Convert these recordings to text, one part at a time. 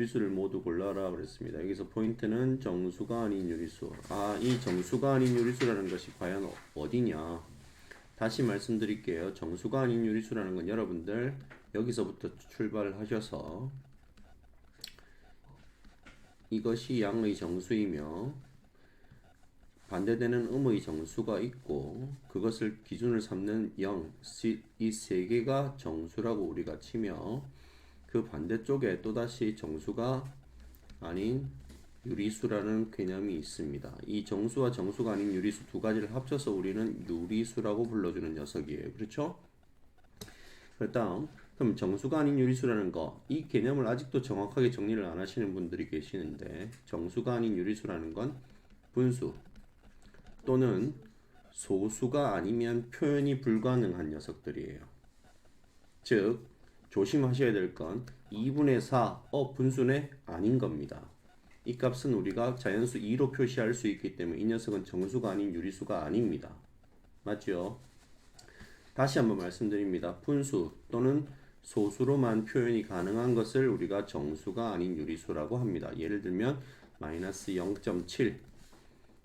유리수를 모두 골라라 그랬습니다. 여기서 포인트는 정수가 아닌 유리수. 이 정수가 아닌 유리수라는 것이 과연 어디냐? 다시 말씀드릴게요. 정수가 아닌 유리수라는 건 여러분들 여기서부터 출발을 하셔서 이것이 양의 정수이며 반대되는 음의 정수가 있고 그것을 기준을 삼는 0, 이 세 개가 정수라고 우리가 치며 그 반대쪽에 또다시 정수가 아닌 유리수라는 개념이 있습니다. 이 정수와 정수가 아닌 유리수 두 가지를 합쳐서 우리는 유리수라고 불러주는 녀석이에요. 그렇죠? 그 다음 그럼 정수가 아닌 유리수라는 거, 이 개념을 아직도 정확하게 정리를 안 하시는 분들이 계시는데 정수가 아닌 유리수라는 건 분수 또는 소수가 아니면 표현이 불가능한 녀석들이에요. 즉 조심하셔야 될 건 2분의 4 분수네 아닌 겁니다. 이 값은 우리가 자연수 2로 표시할 수 있기 때문에 이 녀석은 정수가 아닌 유리수가 아닙니다. 맞죠? 다시 한번 말씀드립니다. 분수 또는 소수로만 표현이 가능한 것을 우리가 정수가 아닌 유리수라고 합니다. 예를 들면 마이너스 0.7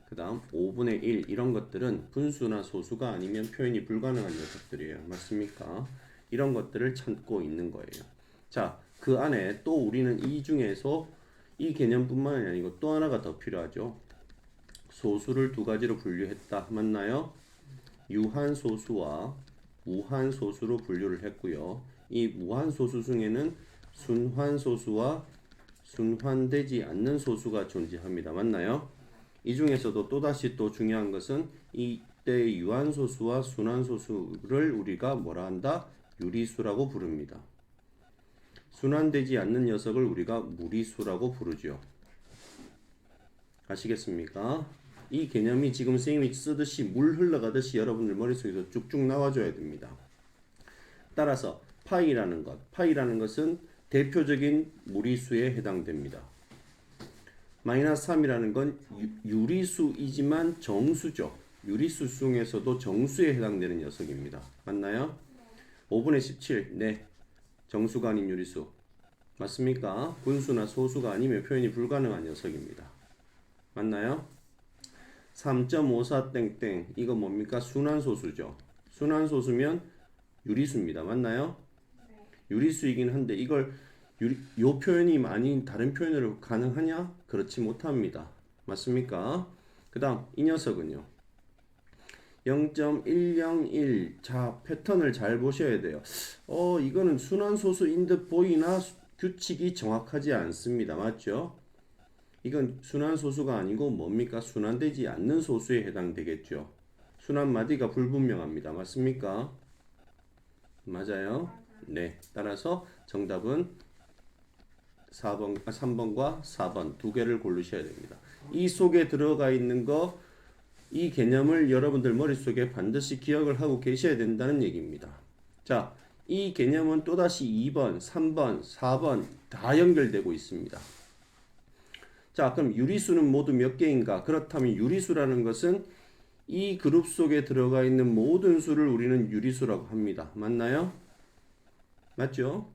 그 다음 5분의 1 이런 것들은 분수나 소수가 아니면 표현이 불가능한 녀석들이에요. 맞습니까? 이런 것들을 찾고 있는 거예요. 자, 그 안에 또 우리는 이 중에서 이 개념뿐만 아니고 또 하나가 더 필요하죠. 소수를 두 가지로 분류했다. 맞나요? 유한소수와 무한소수로 분류를 했고요. 이 무한소수 중에는 순환소수와 순환되지 않는 소수가 존재합니다. 맞나요? 이 중에서도 또다시 또 중요한 것은 이때 유한소수와 순환소수를 우리가 뭐라 한다? 유리수라고 부릅니다. 순환되지 않는 녀석을 우리가 무리수라고 부르죠. 아시겠습니까? 이 개념이 지금 선생님이 쓰듯이 물 흘러가듯이 여러분들 머릿속에서 쭉쭉 나와줘야 됩니다. 따라서 파이라는 것은 대표적인 무리수에 해당됩니다. 마이너스 3이라는 건 유리수이지만 정수죠. 유리수 중에서도 정수에 해당되는 녀석입니다. 맞나요? 5분의 17, 네. 정수가 아닌 유리수. 맞습니까? 분수나 소수가 아니면 표현이 불가능한 녀석입니다. 맞나요? 3.54 땡땡 이거 뭡니까? 순환소수죠. 순환소수면 유리수입니다. 맞나요? 유리수이긴 한데 이걸 요 표현이 많이 다른 표현으로 가능하냐? 그렇지 못합니다. 맞습니까? 그 다음 이 녀석은요. 0.101 자 패턴을 잘 보셔야 돼요. 이거는 순환소수인 듯 보이나 규칙이 정확하지 않습니다. 맞죠? 이건 순환소수가 아니고 뭡니까? 순환되지 않는 소수에 해당되겠죠. 순환마디가 불분명합니다. 맞습니까? 맞아요? 네. 따라서 정답은 3번과 4번 두 개를 고르셔야 됩니다. 이 속에 들어가 있는 거, 이 개념을 여러분들 머릿속에 반드시 기억을 하고 계셔야 된다는 얘기입니다. 자, 이 개념은 또다시 2번, 3번, 4번 다 연결되고 있습니다. 자, 그럼 유리수는 모두 몇 개인가? 그렇다면 유리수라는 것은 이 그룹 속에 들어가 있는 모든 수를 우리는 유리수라고 합니다. 맞나요? 맞죠?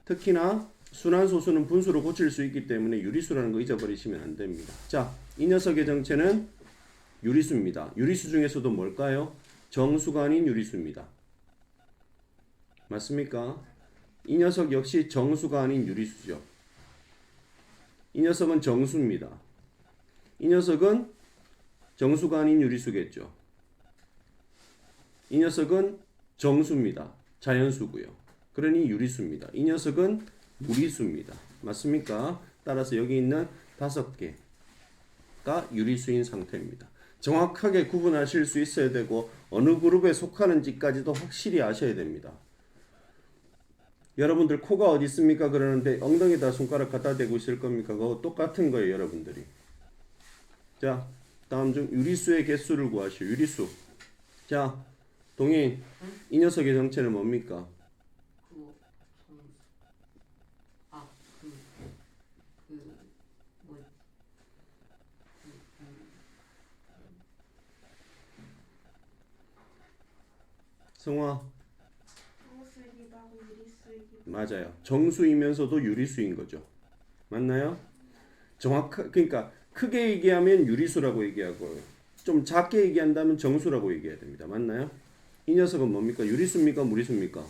특히나 순환소수는 분수로 고칠 수 있기 때문에 유리수라는 거 잊어버리시면 안 됩니다. 자, 이 녀석의 정체는 유리수입니다. 유리수 중에서도 뭘까요? 정수가 아닌 유리수입니다. 맞습니까? 이 녀석 역시 정수가 아닌 유리수죠. 이 녀석은 정수입니다. 이 녀석은 정수가 아닌 유리수겠죠. 이 녀석은 정수입니다. 자연수고요. 그러니 유리수입니다. 이 녀석은 무리수입니다. 맞습니까? 따라서 여기 있는 5개가 유리수인 상태입니다. 정확하게 구분하실 수 있어야 되고 어느 그룹에 속하는지까지도 확실히 아셔야 됩니다. 여러분들 코가 어디 있습니까? 그러는데 엉덩이에다 손가락 갖다 대고 있을 겁니까? 그거 똑같은 거예요, 여러분들이. 자, 다음 중 유리수의 개수를 구하시오. 유리수. 자, 동인, 이 녀석의 정체는 뭡니까? 성화. 정수이기도 하고 유리수이기도. 맞아요. 정수이면서도 유리수인 거죠. 맞나요? 그러니까 크게 얘기하면 유리수라고 얘기하고 좀 작게 얘기한다면 정수라고 얘기해야 됩니다. 맞나요? 이 녀석은 뭡니까? 유리수입니까? 무리수입니까?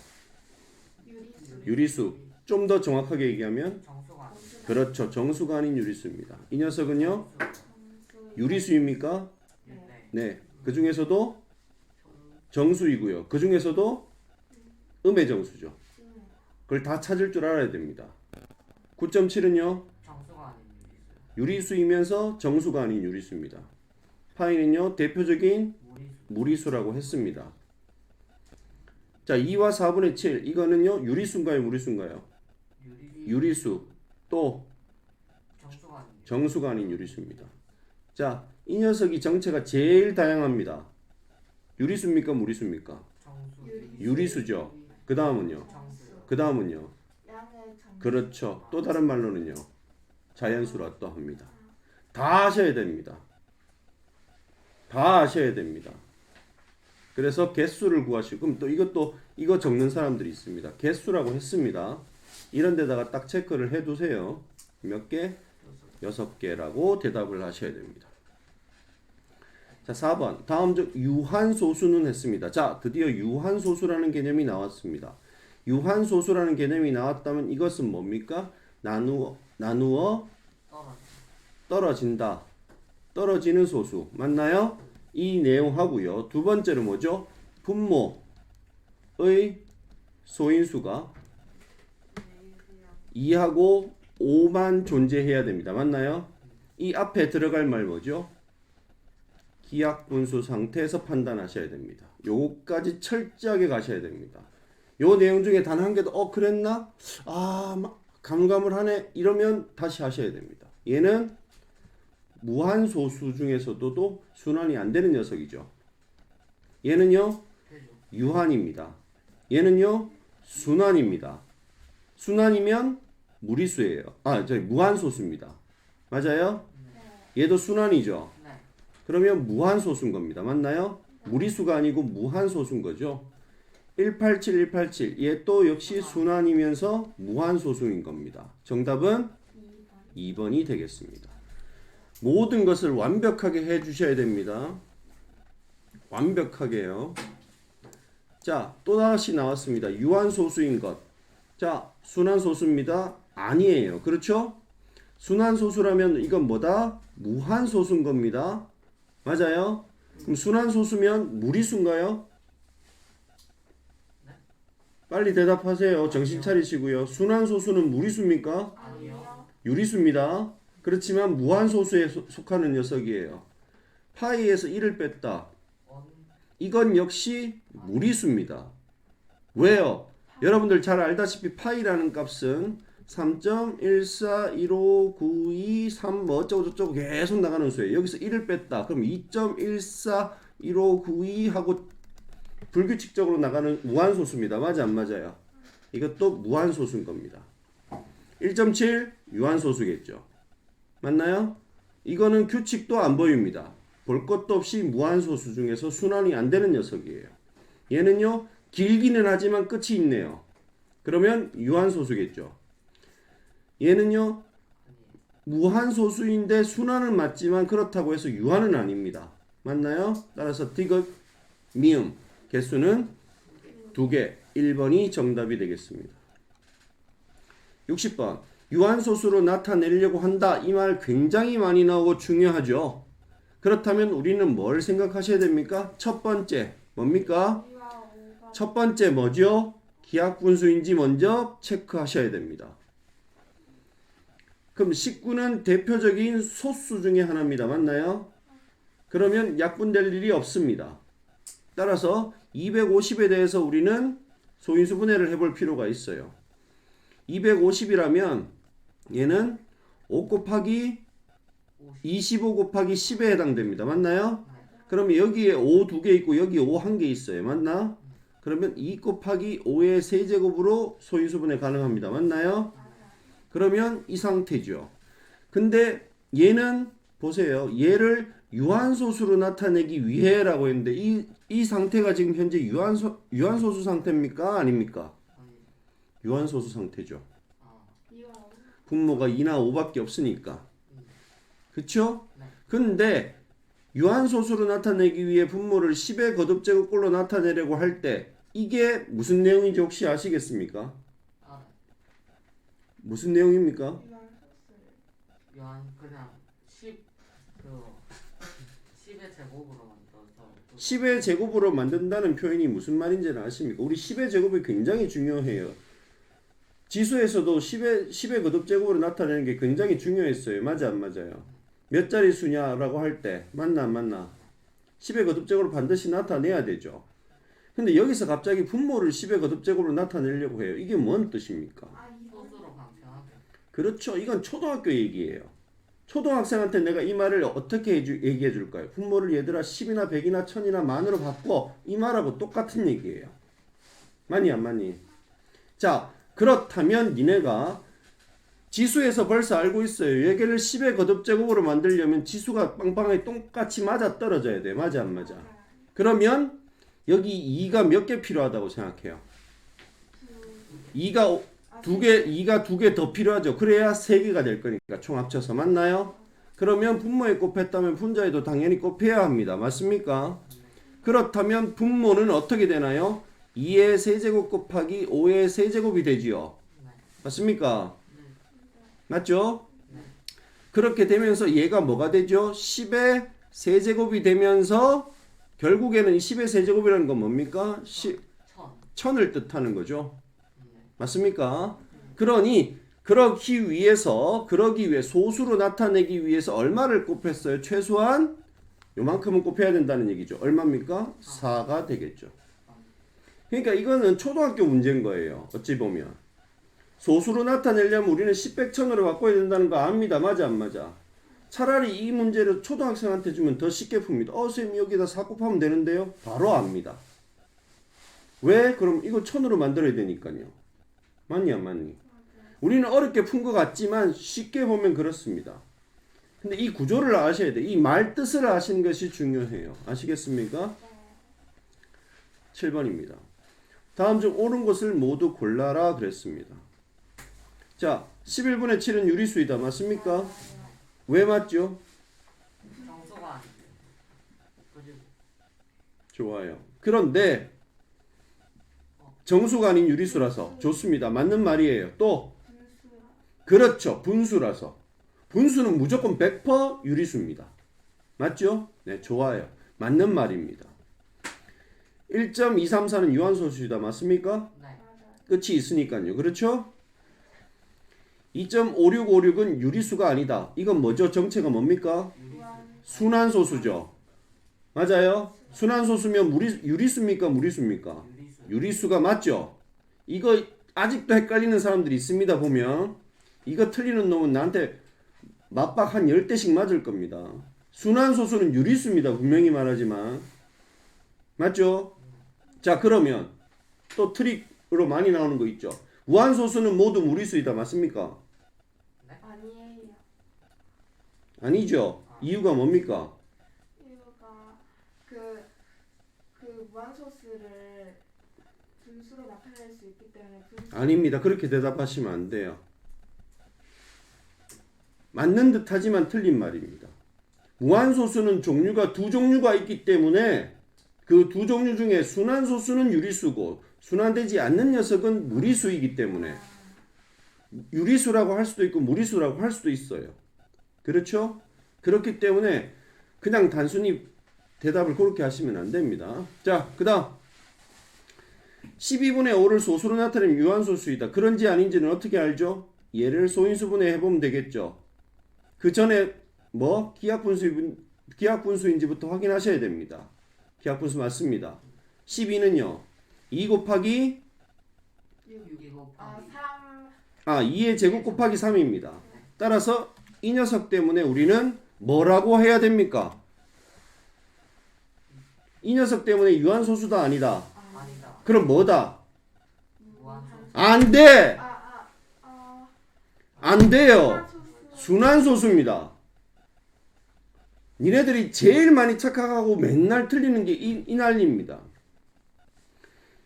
유리수. 좀 더 정확하게 얘기하면 정수가 그렇죠. 정수가 아닌 유리수입니다. 이 녀석은요? 유리수입니까? 네. 네. 그 중에서도 정수이고요. 그 중에서도 음의 정수죠. 그걸 다 찾을 줄 알아야 됩니다. 9.7은요? 정수가 아닌 유리수. 유리수이면서 정수가 아닌 유리수입니다. 파이는요? 대표적인 무리수. 무리수라고 했습니다. 자, 2와 4분의 7 이거는요? 유리수인가요? 무리수인가요? 유리수. 또 정수가 아닌 유리수. 정수가 아닌 유리수입니다. 자, 이 녀석이 정체가 제일 다양합니다. 유리수입니까? 무리수입니까? 정수. 유리수죠. 그 다음은요? 정수. 그 다음은요? 양의 정. 그렇죠. 또 다른 말로는요. 자연수라 또 합니다. 다 아셔야 됩니다. 다 아셔야 됩니다. 그래서 개수를 구하시고 그럼 또 이거 적는 사람들이 있습니다. 개수라고 했습니다. 이런 데다가 딱 체크를 해 두세요. 몇 개? 6개라고 대답을 하셔야 됩니다. 자, 4번. 다음 유한소수는 했습니다. 자, 드디어 유한소수라는 개념이 나왔습니다. 유한소수라는 개념이 나왔다면 이것은 뭡니까? 나누어 떨어진다. 떨어지는 소수. 맞나요? 이 내용 하고요. 두 번째로 뭐죠? 분모의 소인수가 2하고 5만 존재해야 됩니다. 맞나요? 이 앞에 들어갈 말 뭐죠? 기하분수 상태에서 판단하셔야 됩니다. 요거까지 철저하게 가셔야 됩니다. 요 내용 중에 단 한 개도 그랬나? 가물가물하네 이러면 다시 하셔야 됩니다. 얘는 무한소수 중에서도 순환이 안 되는 녀석이죠. 얘는요 유한입니다. 얘는요 순환입니다. 순환이면 무리수예요. 무한소수입니다. 맞아요? 얘도 순환이죠. 네. 그러면 무한소수인 겁니다. 맞나요? 무리수가 아니고 무한소수인 거죠. 187, 187. 얘 또 역시 순환이면서 무한소수인 겁니다. 정답은 2번이 되겠습니다. 모든 것을 완벽하게 해 주셔야 됩니다. 완벽하게요. 자, 또다시 나왔습니다. 유한소수인 것. 자, 순환소수입니다. 아니에요. 그렇죠? 순환소수라면 이건 뭐다? 무한소수인 겁니다. 맞아요? 그럼 순환소수면 무리수인가요? 빨리 대답하세요. 정신 차리시고요. 순환소수는 무리수입니까? 아니요. 유리수입니다. 그렇지만 무한소수에 속하는 녀석이에요. 파이에서 1을 뺐다. 이건 역시 무리수입니다. 왜요? 여러분들 잘 알다시피 파이라는 값은 3.1415923 뭐 어쩌고저쩌고 계속 나가는 수예요. 여기서 1을 뺐다. 그럼 2.1415992 하고 불규칙적으로 나가는 무한소수입니다. 맞아 안 맞아요? 이것도 무한소수인 겁니다. 1.7 유한소수겠죠. 맞나요? 이거는 규칙도 안 보입니다. 볼 것도 없이 무한소수 중에서 순환이 안 되는 녀석이에요. 얘는요 길기는 하지만 끝이 있네요. 그러면 유한소수겠죠. 얘는요 무한소수인데 순환은 맞지만 그렇다고 해서 유한은 아닙니다. 맞나요? 따라서 디귿 미음 개수는 2개. 1번이 정답이 되겠습니다. 60번 유한소수로 나타내려고 한다. 이 말 굉장히 많이 나오고 중요하죠. 그렇다면 우리는 뭘 생각하셔야 됩니까? 첫 번째 뭡니까? 첫 번째 뭐죠? 기하분수인지 먼저 체크하셔야 됩니다. 그럼 19는 대표적인 소수 중에 하나입니다. 맞나요? 그러면 약분될 일이 없습니다. 따라서 250에 대해서 우리는 소인수 분해를 해볼 필요가 있어요. 250이라면 얘는 5 곱하기 25 곱하기 10에 해당됩니다. 맞나요? 그러면 여기에 5 2개 있고 여기 5 1개 있어요. 맞나? 그러면 2 곱하기 5의 세제곱으로 소인수분해 가능합니다. 맞나요? 그러면 이 상태죠. 근데 얘는 보세요. 얘를 유한소수로 나타내기 위해라고 했는데 이 상태가 지금 현재 유한소수 상태입니까? 아닙니까? 유한소수 상태죠. 분모가 2나 5밖에 없으니까. 그쵸? 네. 근데 유한소수로 나타내기 위해 분모를 10의 거듭제곱꼴로 나타내려고 할 때 이게 무슨 내용인지 혹시 아시겠습니까? 아, 무슨 내용입니까? 요한 그냥 10의 제곱으로 만들어서 10의 제곱으로 만든다는 표현이 무슨 말인지는 아십니까? 우리 10의 제곱이 굉장히 중요해요. 지수에서도 10의 거듭제곱으로 나타내는 게 굉장히 중요했어요. 맞아 안 맞아요? 몇 자리 수냐라고 할 때 맞나 안 맞나? 10의 거듭제곱으로 반드시 나타내야 되죠. 근데 여기서 갑자기 분모를 10의 거듭제곱으로 나타내려고 해요. 이게 뭔 뜻입니까? 소수로 강변하게. 그렇죠. 이건 초등학교 얘기예요. 초등학생한테 내가 이 말을 어떻게 얘기해 줄까요? 분모를 얘들아 10이나 100이나 1000이나 만으로 바꿔. 이 말하고 똑같은 얘기예요. 맞니 안 맞니? 자, 그렇다면 니네가 지수에서 벌써 알고 있어요. 얘를 10의 거듭제곱으로 만들려면 지수가 빵빵하게 똑같이 맞아 떨어져야 돼. 맞아 안 맞아? 그러면 여기 2가 몇 개 필요하다고 생각해요? 2가 두 개 더 필요하죠. 그래야 3개가 될 거니까 총 합쳐서 맞나요? 그러면 분모에 곱했다면 분자에도 당연히 곱해야 합니다. 맞습니까? 그렇다면 분모는 어떻게 되나요? 2의 세제곱 곱하기 5의 세제곱이 되지요. 맞습니까? 맞죠? 그렇게 되면서 얘가 뭐가 되죠? 10의 세제곱이 되면서 결국에는 10의 세제곱이라는 건 뭡니까? 1000을 뜻하는 거죠. 맞습니까? 그러니 그러기 위해 소수로 나타내기 위해서 얼마를 곱했어요? 최소한 요만큼은 곱해야 된다는 얘기죠. 얼마입니까? 4가 되겠죠. 그러니까 이거는 초등학교 문제인 거예요. 어찌 보면. 소수로 나타내려면 우리는 10, 100, 1000으로 바꿔야 된다는 거 압니다. 맞아 안 맞아? 차라리 이 문제를 초등학생한테 주면 더 쉽게 풉니다. 선생님 여기다 4 곱하면 되는데요? 바로 압니다. 왜? 그럼 이거 1000으로 만들어야 되니까요. 맞니 안 맞니? 우리는 어렵게 푼 것 같지만 쉽게 보면 그렇습니다. 근데 이 구조를 아셔야 돼. 이 말 뜻을 아시는 것이 중요해요. 아시겠습니까? 7번입니다. 다음 중 옳은 것을 모두 골라라 그랬습니다. 자, 11분의 7은 유리수이다. 맞습니까? 왜 맞죠? 정수가 아니에요. 그리고 좋아요. 그런데 정수가 아닌 유리수라서 좋습니다. 맞는 말이에요. 또 그렇죠. 분수라서. 분수는 무조건 100% 유리수입니다. 맞죠? 네, 좋아요. 맞는 말입니다. 1.234는 유한소수이다. 맞습니까? 네. 끝이 있으니까요. 그렇죠? 2.5656은 유리수가 아니다. 이건 뭐죠? 정체가 뭡니까? 순환소수죠. 맞아요? 순환소수면 유리수입니까? 무리수입니까? 유리수가 맞죠? 이거 아직도 헷갈리는 사람들이 있습니다. 보면 이거 틀리는 놈은 나한테 맞박 한 10대씩 맞을 겁니다. 순환소수는 유리수입니다. 분명히 말하지만. 맞죠? 자, 그러면 또 트릭으로 많이 나오는 거 있죠. 무한소수는 모두 무리수이다. 맞습니까? 아니에요. 아니죠. 이유가 뭡니까? 이유가 그 무한소수를 분수로 나타낼 수 있기 때문에 아닙니다. 그렇게 대답하시면 안 돼요. 맞는 듯 하지만 틀린 말입니다. 무한소수는 종류가 두 종류가 있기 때문에 그 두 종류 중에 순환소수는 유리수고 순환되지 않는 녀석은 무리수이기 때문에 유리수라고 할 수도 있고 무리수라고 할 수도 있어요. 그렇죠? 그렇기 때문에 그냥 단순히 대답을 그렇게 하시면 안 됩니다. 자, 그 다음 12분의 5를 소수로 나타내면 유한소수이다. 그런지 아닌지는 어떻게 알죠? 얘를 소인수분해 해보면 되겠죠. 그 전에 뭐 기하분수인지부터 확인하셔야 됩니다. 기하분수 맞습니다. 12는요. 2 곱하기 6이 곱하기 2의 제곱 곱하기 3입니다. 따라서 이 녀석 때문에 우리는 뭐라고 해야 됩니까? 이 녀석 때문에 유한소수다 아니다. 아니다. 그럼 뭐다? 무한소수. 안 돼! 안 돼요. 무한소수. 순환소수입니다. 니네들이 제일 많이 착각하고 맨날 틀리는 게 이 난리입니다.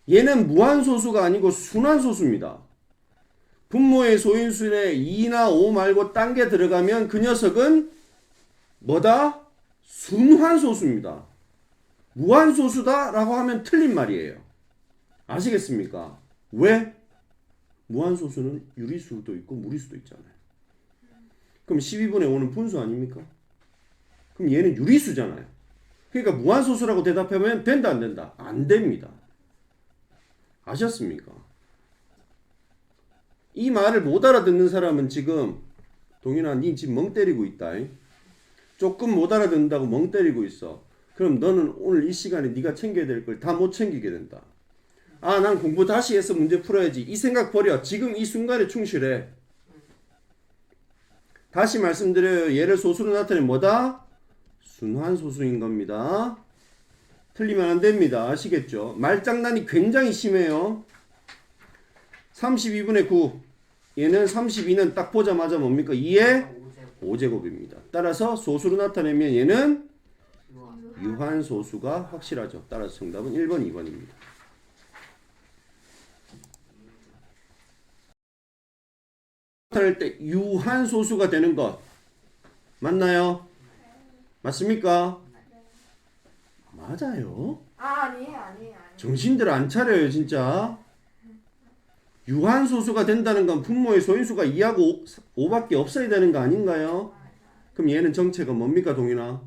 얘는 무한소수가 아니고 순환소수입니다. 분모의 소인수에 2나 5 말고 딴 게 들어가면 그 녀석은 뭐다? 순환소수입니다. 무한소수다라고 하면 틀린 말이에요. 아시겠습니까? 왜? 무한소수는 유리수도 있고 무리수도 있잖아요. 그럼 12분의 5는 분수 아닙니까? 그럼 얘는 유리수잖아요. 그러니까 무한소수라고 대답하면 된다 안 된다? 안 됩니다. 아셨습니까? 이 말을 못 알아듣는 사람은 지금 동인아 니 지금 멍 때리고 있다. 조금 못 알아듣는다고 멍 때리고 있어. 그럼 너는 오늘 이 시간에 네가 챙겨야 될 걸 다 못 챙기게 된다. 아, 난 공부 다시 해서 문제 풀어야지. 이 생각 버려. 지금 이 순간에 충실해. 다시 말씀드려요. 얘를 소수로 나타내면 뭐다? 순환소수인 겁니다. 틀리면 안 됩니다. 아시겠죠? 말장난이 굉장히 심해요. 32분의 9. 얘는 32는 딱 보자마자 뭡니까? 2의 5제곱입니다. 따라서 소수로 나타내면 얘는 유한소수가 확실하죠. 따라서 정답은 1번, 2번입니다. 나타낼 때 유한소수가 되는 것 맞나요? 맞습니까? 맞아요. 아니에요. 정신들 안 차려요 진짜. 유한소수가 된다는 건 분모의 소인수가 2하고 5밖에 없어야 되는 거 아닌가요? 그럼 얘는 정체가 뭡니까 동인아?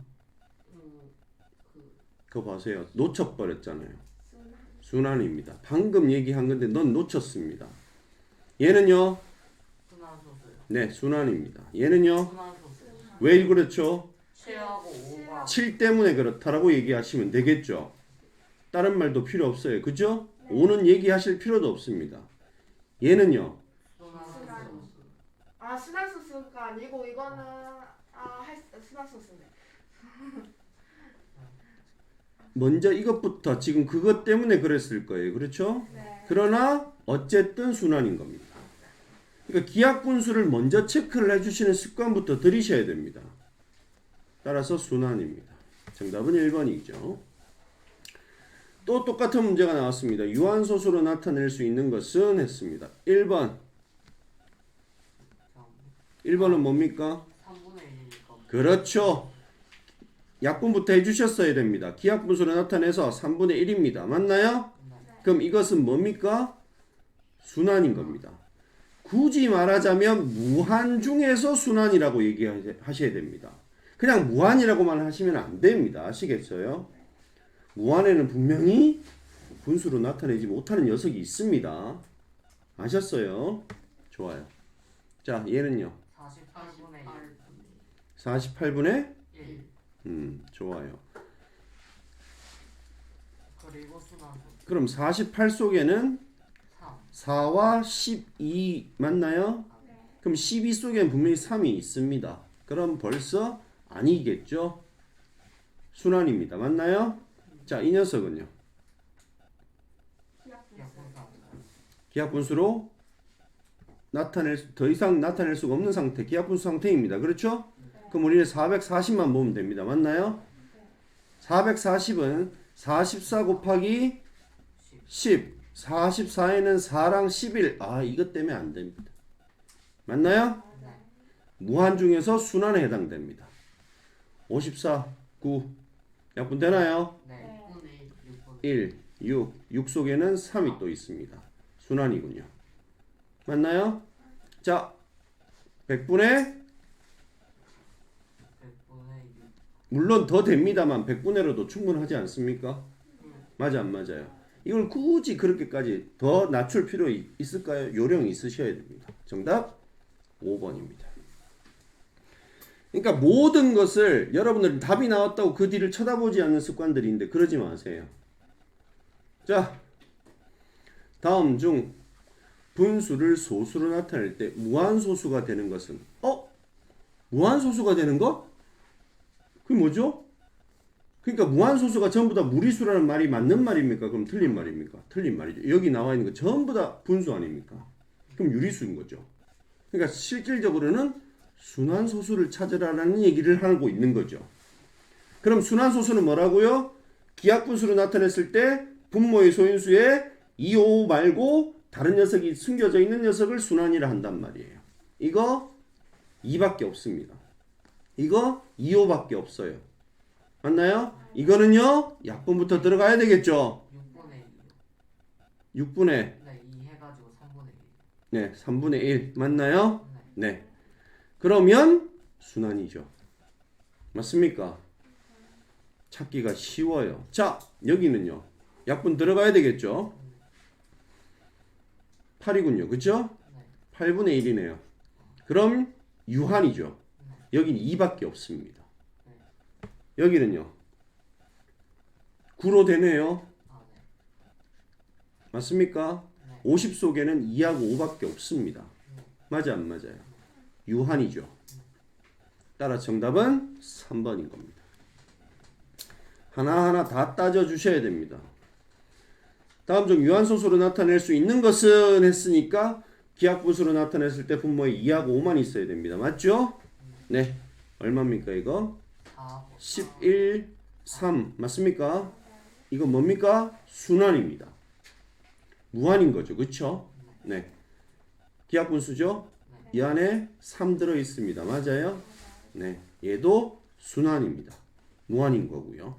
그거 보세요. 놓쳐버렸잖아요. 순환입니다. 방금 얘기한 건데 넌 놓쳤습니다. 얘는요? 순환소수요. 네, 순환입니다. 얘는요? 순환소수. 왜 그렇죠? 7하고 5가 7 때문에 그렇다라고 얘기하시면 되겠죠. 다른 말도 필요 없어요. 그죠? 5는 얘기하실 필요도 없습니다. 얘는요? 순환소수. 순환소수가 아니고 이거는 순환소수네. 먼저 이것부터 지금 그것 때문에 그랬을 거예요. 그렇죠? 네. 그러나 어쨌든 순환인 겁니다. 그러니까 기하분수를 먼저 체크를 해주시는 습관부터 들이셔야 됩니다. 따라서 순환입니다. 정답은 1번이죠. 또 똑같은 문제가 나왔습니다. 유한소수로 나타낼 수 있는 것은 했습니다. 1번. 1번은 뭡니까? 3분의 1이니까. 그렇죠. 약분부터 해주셨어야 됩니다. 기하분수로 나타내서 3분의 1입니다. 맞나요? 그럼 이것은 뭡니까? 순환인 겁니다. 굳이 말하자면 무한 중에서 순환이라고 얘기하셔야 됩니다. 그냥 무한이라고만 하시면 안 됩니다. 아시겠어요? 무한에는 분명히 분수로 나타내지 못하는 녀석이 있습니다. 아셨어요? 좋아요. 자, 얘는요. 48분의 48분의 1. 좋아요. 그리고 순환소수. 그럼 48 속에는 3. 4와 12 맞나요? 그럼 12 속에는 분명히 3이 있습니다. 그럼 벌써 아니겠죠? 순환입니다. 맞나요? 자, 이 녀석은요. 기하분수로 더 이상 나타낼 수가 없는 상태, 기하분수 상태입니다. 그렇죠? 그럼 우리는 440만 보면 됩니다. 맞나요? 440은 44 곱하기 10. 44에는 4랑 11. 이것 때문에 안 됩니다. 맞나요? 무한 중에서 순환에 해당됩니다. 54, 9. 약분 되나요? 네. 1, 6 속에는 3이 또 있습니다. 순환이군요. 맞나요? 자, 100분의 100분의 6. 물론 더 됩니다만 100분의로도 충분하지 않습니까? 맞아 안 맞아요? 이걸 굳이 그렇게까지 더 낮출 필요 있을까요? 요령 있으셔야 됩니다. 정답 5번입니다. 그러니까 모든 것을 여러분들은 답이 나왔다고 그 뒤를 쳐다보지 않는 습관들인데 그러지 마세요. 자, 다음 중 분수를 소수로 나타낼 때 무한소수가 되는 것은 무한소수가 되는 것? 그게 뭐죠? 그러니까 무한소수가 전부 다 무리수라는 말이 맞는 말입니까? 그럼 틀린 말입니까? 틀린 말이죠. 여기 나와 있는 거 전부 다 분수 아닙니까? 그럼 유리수인 거죠. 그러니까 실질적으로는 순환소수를 찾으라는 얘기를 하고 있는 거죠. 그럼 순환소수는 뭐라고요? 기하분수로 나타냈을 때 분모의 소인수에 2, 5 말고 다른 녀석이 숨겨져 있는 녀석을 순환이라 한단 말이에요. 이거 2밖에 없습니다. 이거 2호밖에 없어요. 맞나요? 이거는요. 약분부터 들어가야 되겠죠. 6분의 6분의 2. 네, 2 해가지고 3분의 1. 네, 3분의 1 맞나요? 네. 네. 그러면 순환이죠. 맞습니까? 찾기가 쉬워요. 자, 여기는요. 약분 들어가야 되겠죠? 8이군요. 그죠? 네. 8분의 1이네요. 그럼 유한이죠. 여긴 2밖에 없습니다. 여기는요. 9로 되네요. 아, 네. 맞습니까? 네. 50 속에는 2하고 5밖에 없습니다. 맞아 안 맞아요? 유한이죠. 따라 정답은 3번인 겁니다. 하나하나 다 따져주셔야 됩니다. 다음 중 유한소수로 나타낼 수 있는 것은 했으니까 기하분수로 나타냈을 때 분모에 2하고 5만 있어야 됩니다. 맞죠? 네. 얼마입니까 이거? 4. 11, 3 맞습니까? 이거 뭡니까? 순환입니다. 무한인 거죠. 그쵸? 네. 기하분수죠? 이 안에 3 들어있습니다. 맞아요? 네. 얘도 순환입니다. 무한인 거고요.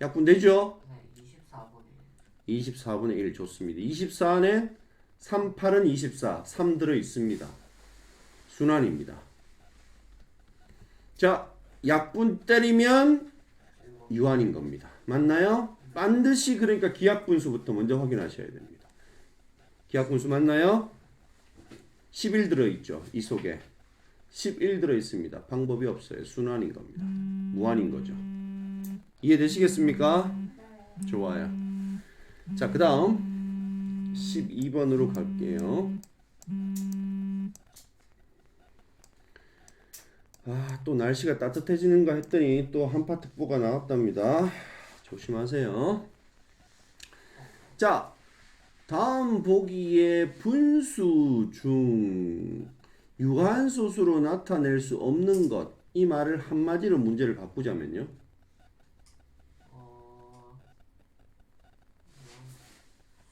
약분되죠? 네, 24분의 1. 24분의 1 좋습니다. 24 안에 3, 8은 24. 3 들어있습니다. 순환입니다. 자, 약분 때리면 유한인 겁니다. 맞나요? 반드시 그러니까 기하분수부터 먼저 확인하셔야 됩니다. 기하분수 맞나요? 11 들어있죠. 이 속에 11 들어있습니다. 방법이 없어요. 순환인 겁니다. 무한인 거죠. 이해되시겠습니까? 좋아요. 자, 그 다음 12번으로 갈게요. 아, 또 날씨가 따뜻해지는가 했더니 또 한파특보가 나왔답니다. 조심하세요. 자, 다음 보기에 분수 중 유한소수로 나타낼 수 없는 것, 이 말을 한마디로 문제를 바꾸자면요.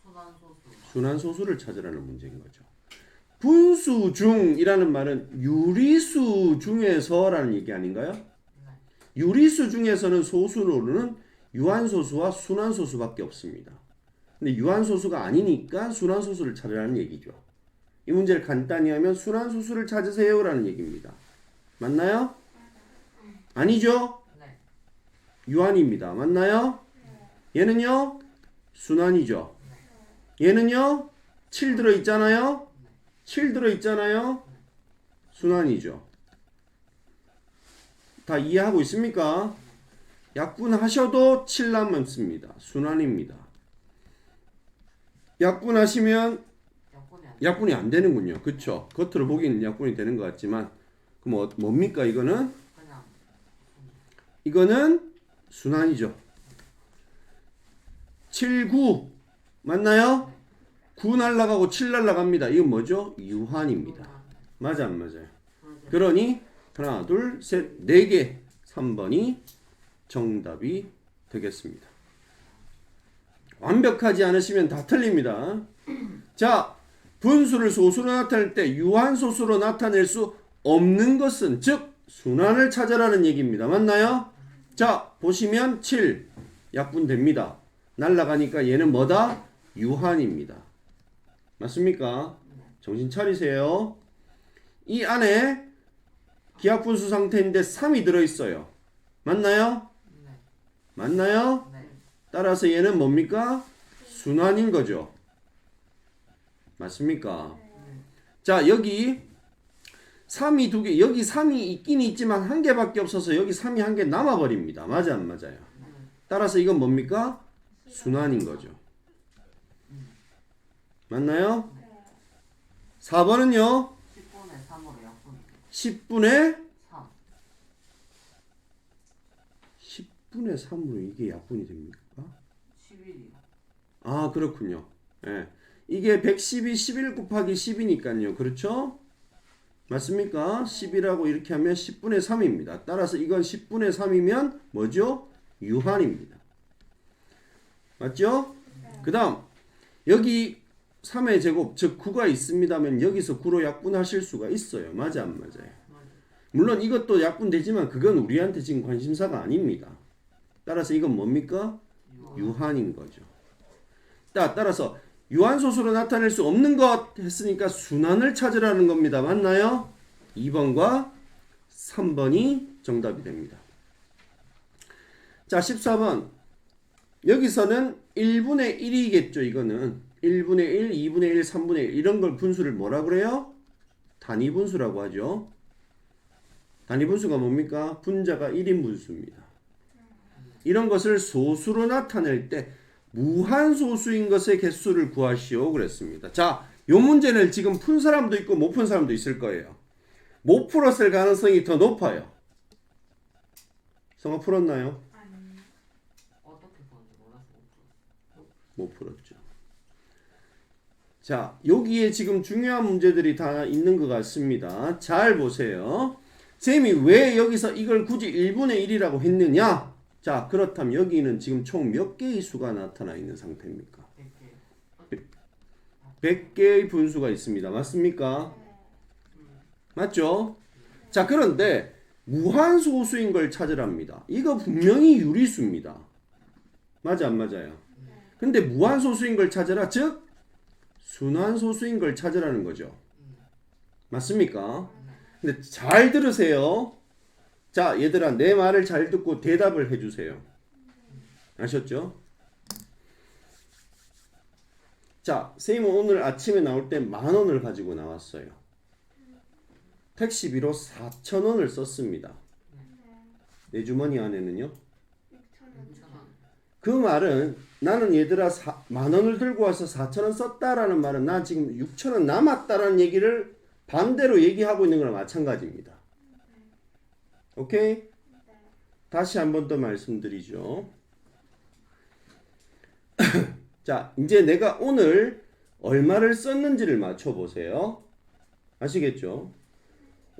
순환소수. 순환소수를 찾으라는 문제인 거죠. 분수 중이라는 말은 유리수 중에서라는 얘기 아닌가요? 유리수 중에서는 소수로는 유한소수와 순환소수밖에 없습니다. 근데 유한소수가 아니니까 순환소수를 찾으라는 얘기죠. 이 문제를 간단히 하면 순환소수를 찾으세요라는 얘기입니다. 맞나요? 아니죠? 네. 유한입니다. 맞나요? 얘는요? 순환이죠. 얘는요? 7 들어있잖아요? 7 들어있잖아요? 순환이죠. 다 이해하고 있습니까? 약분하셔도 7 남습니다. 순환입니다. 약분하시면 약분이 안 되는군요. 그쵸? 겉으로 보기는 약분이 되는 것 같지만 그럼 뭡니까 이거는? 그냥 이거는 순환이죠. 7, 9 맞나요? 9 날라가고 7 날라갑니다. 이건 뭐죠? 유한입니다. 맞아 안 맞아요? 그러니 하나, 둘, 셋, 4개 3번이 정답이 되겠습니다. 완벽하지 않으시면 다 틀립니다. 자, 분수를 소수로 나타낼 때 유한소수로 나타낼 수 없는 것은 즉 순환을 찾아라는 얘기입니다. 맞나요? 자, 보시면 7 약분됩니다. 날라가니까 얘는 뭐다? 유한입니다. 맞습니까? 정신 차리세요. 이 안에 기하분수 상태인데 3이 들어있어요. 맞나요? 네. 맞나요? 네. 따라서 얘는 뭡니까? 순환인 거죠. 맞습니까? 자, 여기 3이 2개, 여기 3이 있긴 있지만 1개밖에 없어서 여기 3이 1개 남아버립니다. 맞아 안 맞아요? 따라서 이건 뭡니까? 순환인 거죠. 맞나요? 4번은요? 10분의 3으로 약분. 10분의 3. 10분의 3으로 이게 약분이 됩니까? 11이요. 아, 그렇군요. 예. 이게 112, 11 곱하기 10이니까요. 그렇죠? 맞습니까? 10이라고 이렇게 하면 10분의 3입니다. 따라서 이건 10분의 3이면 뭐죠? 유한입니다. 맞죠? 그 다음 여기 3의 제곱 즉 9가 있습니다면 여기서 9로 약분하실 수가 있어요. 맞아 안 맞아요? 물론 이것도 약분되지만 그건 우리한테 지금 관심사가 아닙니다. 따라서 이건 뭡니까? 유한인 거죠. 따라서 유한소수로 나타낼 수 없는 것 했으니까 순환을 찾으라는 겁니다. 맞나요? 2번과 3번이 정답이 됩니다. 자 14번 여기서는 1분의 1이겠죠. 이거는 1분의 1, 2분의 1, 3분의 1 이런 걸 분수를 뭐라 그래요? 단위분수라고 하죠. 단위분수가 뭡니까? 분자가 1인 분수입니다. 이런 것을 소수로 나타낼 때 무한소수인 것의 개수를 구하시오 그랬습니다. 자, 요 문제를 지금 푼 사람도 있고 못 푼 사람도 있을 거예요. 못 풀었을 가능성이 더 높아요. 성아 풀었나요? 아니. 어떻게 보는지 몰라서 못 풀었어. 못 풀었죠. 자, 여기에 지금 중요한 문제들이 다 있는 것 같습니다. 잘 보세요. 쌤이 왜 여기서 이걸 굳이 1분의 1이라고 했느냐? 자, 그렇다면 여기는 지금 총 몇 개의 수가 나타나 있는 상태입니까? 100개의 분수가 있습니다. 맞습니까? 맞죠? 자, 그런데 무한소수인 걸 찾으랍니다. 이거 분명히 유리수입니다. 맞아 안 맞아요? 근데 무한소수인 걸 찾으라 즉 순환소수인 걸 찾으라는 거죠. 맞습니까? 근데 잘 들으세요. 자, 얘들아 내 말을 잘 듣고 대답을 해주세요. 아셨죠? 자, 선생님은 오늘 아침에 나올 때 10,000원을 가지고 나왔어요. 택시비로 4,000원을 썼습니다. 내 주머니 안에는요? 6,000원. 그 말은 나는 얘들아 10,000원을 들고 와서 4,000원 썼다라는 말은 나 지금 6,000원 남았다라는 얘기를 반대로 얘기하고 있는 거랑 마찬가지입니다. 오케이? 다시 한 번 더 말씀드리죠. 자, 이제 내가 오늘 얼마를 썼는지를 맞춰보세요. 아시겠죠?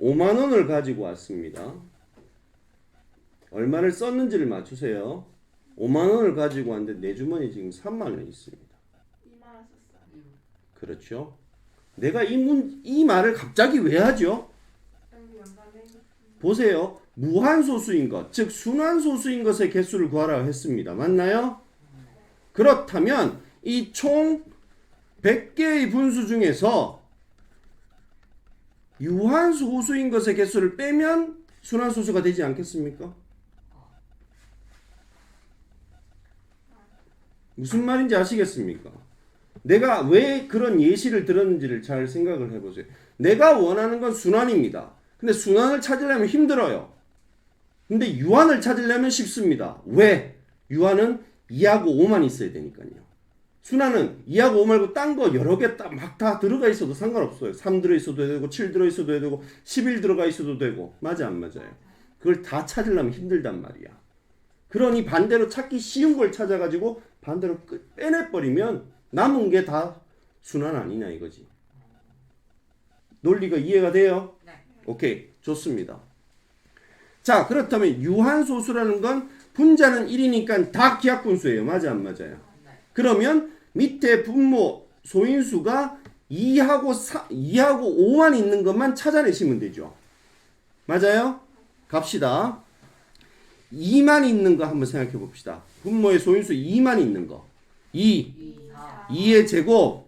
50,000원을 가지고 왔습니다. 얼마를 썼는지를 맞추세요. 50,000원을 가지고 왔는데 내 주머니에 지금 30,000원이 있습니다. 2만 원 썼어. 그렇죠? 내가 이 말을 갑자기 왜 하죠? 여기 연관된 거. 보세요. 무한소수인 것, 즉 순환소수인 것의 개수를 구하라 했습니다. 맞나요? 그렇다면 이 총 100개의 분수 중에서 유한소수인 것의 개수를 빼면 순환소수가 되지 않겠습니까? 무슨 말인지 아시겠습니까? 내가 왜 그런 예시를 들었는지를 잘 생각을 해보세요. 내가 원하는 건 순환입니다. 근데 순환을 찾으려면 힘들어요. 근데 유한을 찾으려면 쉽습니다. 왜? 유한은 2하고 5만 있어야 되니까요. 순환은 2하고 5 말고 딴 거 여러 개 막 다 들어가 있어도 상관없어요. 3 들어있어도 되고 7 들어있어도 되고 11 들어가 있어도 되고. 맞아 안 맞아요? 그걸 다 찾으려면 힘들단 말이야. 그러니 반대로 찾기 쉬운 걸 찾아가지고 반대로 빼내버리면 남은 게 다 순환 아니냐 이거지. 논리가 이해가 돼요? 네. 오케이, 좋습니다. 자, 그렇다면 유한소수라는 건 분자는 1이니까 다 기하분수예요. 맞아 안 맞아요? 네. 그러면 밑에 분모 소인수가 2하고 5만 있는 것만 찾아내시면 되죠. 맞아요? 갑시다. 2만 있는 거 한번 생각해 봅시다. 분모의 소인수 2만 있는 거. 2, 2의 제곱,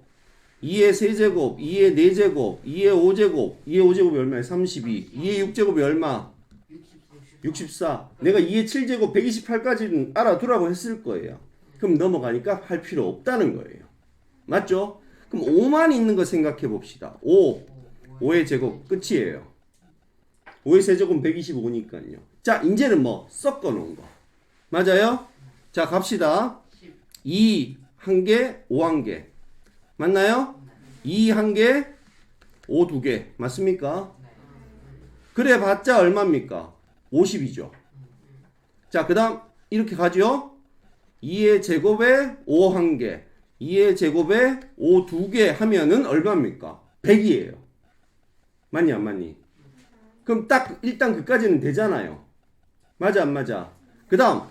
2의 세제곱, 2의 4제곱, 2의 5제곱, 2의 5제곱이 얼마야? 32. 2의 6제곱이 얼마? 64. 내가 2의 7제곱 128까지는 알아두라고 했을 거예요. 그럼 넘어가니까 할 필요 없다는 거예요. 맞죠? 그럼 5만 있는 거 생각해 봅시다. 5의 제곱 끝이에요. 5의 세제곱 125니까요. 자, 이제는 뭐 섞어 놓은 거. 맞아요? 자, 갑시다. 2 한 개, 5 한 개. 맞나요? 2 한 개, 5 두 개. 맞습니까? 그래 봤자 얼마입니까? 50이죠. 자, 그 다음 이렇게 가죠. 2의 제곱에 5 한 개, 2의 제곱에 5 두 개 하면은 얼마입니까? 100이에요. 맞니 안 맞니? 그럼 딱 일단 그까지는 되잖아요. 맞아 안 맞아? 그 다음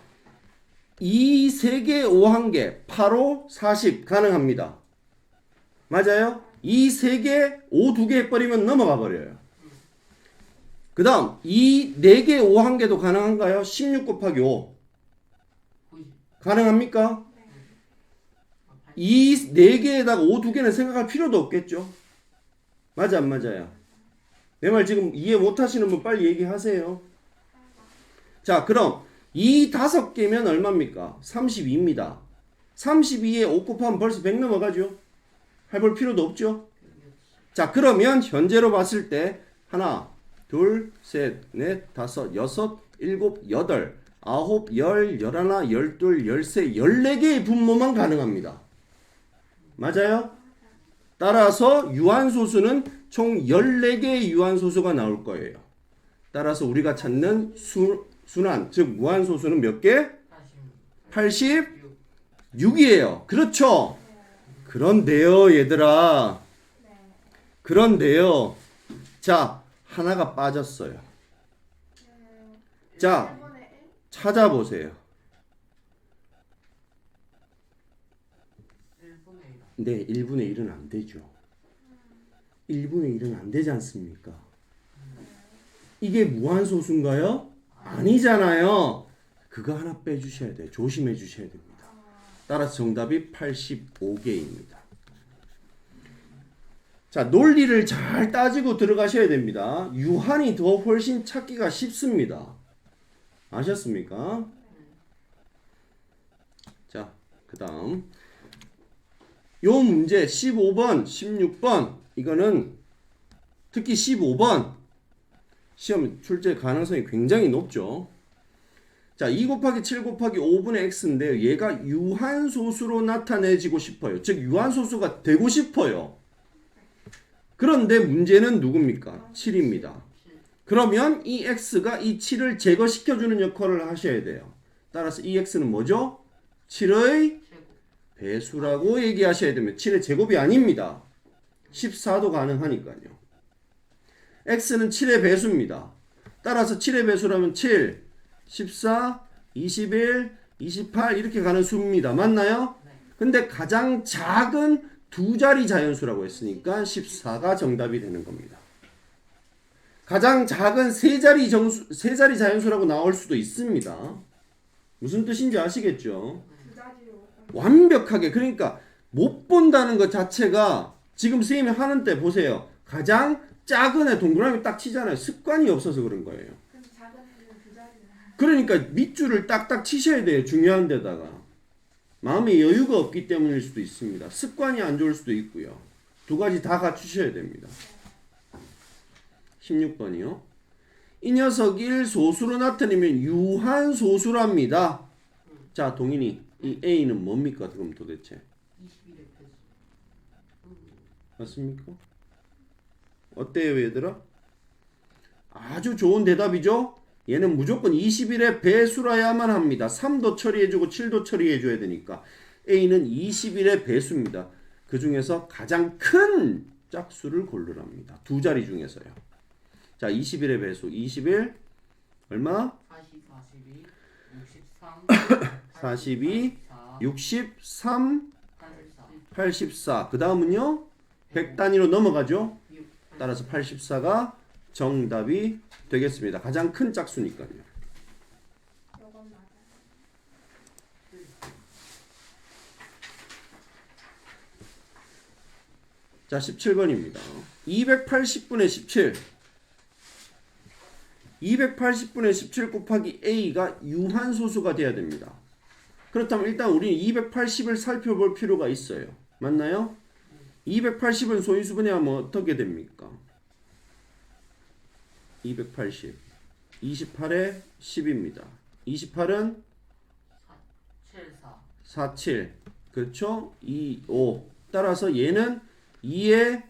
2 3개 5 한 개 8, 5, 40 가능합니다. 맞아요? 이 3개, 5 2개 해버리면 넘어가 버려요. 그 다음, 이 4개, 5 1개도 가능한가요? 16 곱하기 5. 90. 가능합니까? 이 4개에다가 5 2개는 생각할 필요도 없겠죠? 맞아, 안 맞아요? 내 말 지금 이해 못 하시는 분 빨리 얘기하세요. 자, 그럼 이 5개면 얼마입니까? 32입니다. 32에 5 곱하면 벌써 100 넘어가죠? 해볼 필요도 없죠? 자, 그러면 현재로 봤을 때 하나, 둘, 셋, 넷, 다섯, 여섯, 일곱, 여덟, 아홉, 열, 열하나, 열둘, 열세, 14개의 분모만 가능합니다. 맞아요? 따라서 유한소수는 총 14개의 유한소수가 나올 거예요. 따라서 우리가 찾는 순환, 즉 무한소수는 몇 개? 86이에요. 그렇죠? 그런데요, 얘들아. 그런데요. 자, 하나가 빠졌어요. 자, 찾아보세요. 1분의 1. 네, 1분의 1은 안 되죠. 1분의 1은 안 되지 않습니까? 이게 무한소수인가요? 아니잖아요. 그거 하나 빼주셔야 돼요. 조심해 주셔야 됩니다. 따라서 정답이 85개입니다. 자, 논리를 잘 따지고 들어가셔야 됩니다. 유한이 더 훨씬 찾기가 쉽습니다. 아셨습니까? 자, 그 다음 요 문제 15번, 16번 이거는 특히 15번 시험 출제 가능성이 굉장히 높죠. 자, 2 곱하기 7 곱하기 5분의 x인데요. 얘가 유한소수로 나타내지고 싶어요. 즉 유한소수가 되고 싶어요. 그런데 문제는 누굽니까? 7입니다. 그러면 이 x가 이 7을 제거시켜주는 역할을 하셔야 돼요. 따라서 이 x는 뭐죠? 7의 배수라고 얘기하셔야 됩니다. 7의 제곱이 아닙니다. 14도 가능하니까요. x는 7의 배수입니다. 따라서 7의 배수라면 7, 14, 21, 28 이렇게 가는 수입니다. 맞나요? 근데 가장 작은 두 자리 자연수라고 했으니까 14가 정답이 되는 겁니다. 가장 작은 세 자리 자연수라고 나올 수도 있습니다. 무슨 뜻인지 아시겠죠? 완벽하게, 그러니까 못 본다는 것 자체가 지금 선생님이 하는 때 보세요. 가장 작은 애 동그라미 딱 치잖아요. 습관이 없어서 그런 거예요. 그러니까 밑줄을 딱딱 치셔야 돼요. 중요한 데다가. 마음의 여유가 없기 때문일 수도 있습니다. 습관이 안 좋을 수도 있고요. 두 가지 다 갖추셔야 됩니다. 16번이요. 이 녀석을 소수로 나타내면 유한소수랍니다. 자, 동인이 이 A는 뭡니까? 그럼 도대체 21의 배수. 맞습니까? 어때요, 얘들아? 아주 좋은 대답이죠? 얘는 무조건 21의 배수라야만 합니다. 3도 처리해주고 7도 처리해줘야 되니까 A는 21의 배수입니다. 그 중에서 가장 큰 짝수를 고르랍니다. 두 자리 중에서요. 자, 21의 배수 21 얼마? 40, 42, 63, 42, 63, 84, 84. 그 다음은요? 100 단위로 넘어가죠? 6, 따라서 84가 정답이 되겠습니다. 가장 큰 짝수니까요. 자, 17번입니다. 280분의 17. 280분의 17 곱하기 A가 유한소수가 돼야 됩니다. 그렇다면 일단 우리는 280을 살펴볼 필요가 있어요. 맞나요? 280은 소인수분해하면 어떻게 됩니까? 280 28에 10입니다. 28은 7, 4, 4, 7 그렇죠? 2, 5 따라서 얘는 2의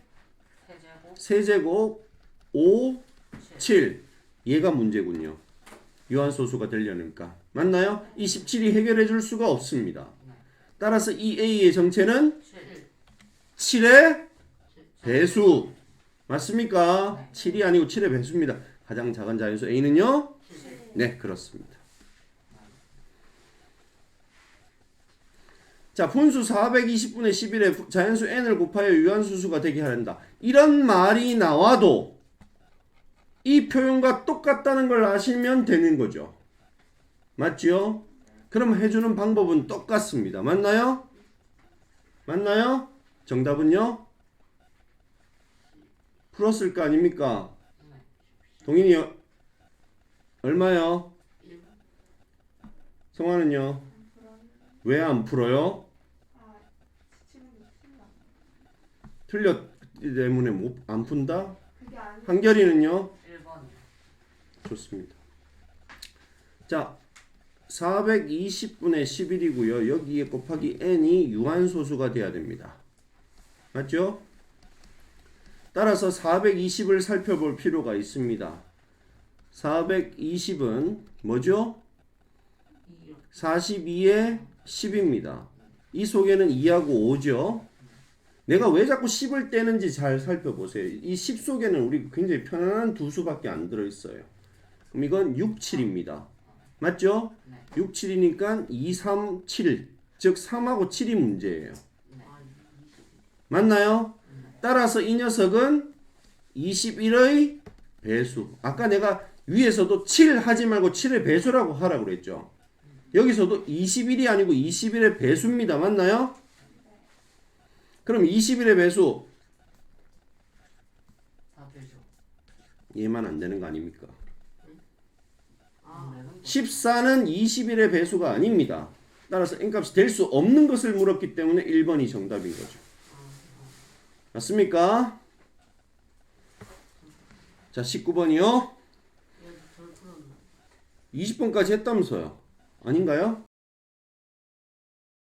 세제곱, 세제곱 5, 7 얘가 문제군요. 유한소수가 되려니까 맞나요? 이 17이 해결해 줄 수가 없습니다. 따라서 이 A의 정체는 7, 7의 배수 맞습니까? 7이 아니고 7의 배수입니다. 가장 작은 자연수 A는요? 7. 네, 그렇습니다. 자, 분수 420분의 11에 자연수 n을 곱하여 유한수수가 되게 하란다. 이런 말이 나와도 이 표현과 똑같다는 걸 아시면 되는 거죠. 맞지요? 그럼 해주는 방법은 똑같습니다. 맞나요? 맞나요? 정답은요? 풀었을 거 아닙니까? 네. 동인이 얼마요? 1번. 성화는요? 그럼 왜 안 풀어요? 아 지금 틀려. 틀렸기 때문에 안 푼다? 그게 아니. 한결이는요? 1번이요. 좋습니다. 자, 420분의 11이고요. 여기에 곱하기 n이 유한소수가 돼야 됩니다. 맞죠? 따라서 420을 살펴볼 필요가 있습니다. 420은 뭐죠? 2요. 42에 10입니다. 이 속에는 2하고 5죠. 내가 왜 자꾸 10을 떼는지 잘 살펴보세요. 이 10 속에는 우리 굉장히 편안한 두 수밖에 안 들어있어요. 그럼 이건 6, 7입니다. 맞죠? 네. 6, 7이니까 2, 3, 7. 즉 3하고 7이 문제예요. 네. 맞나요? 따라서 이 녀석은 21의 배수. 아까 내가 위에서도 7 하지 말고 7의 배수라고 하라고 그랬죠. 여기서도 21이 아니고 21의 배수입니다. 맞나요? 그럼 21의 배수 4배죠. 얘만 안 되는 거 아닙니까? 아, 네. 14는 21의 배수가 아닙니다. 따라서 n값이 될 수 없는 것을 물었기 때문에 1번이 정답인 거죠. 맞습니까? 자, 19번이요. 20번까지 했다면서요. 아닌가요?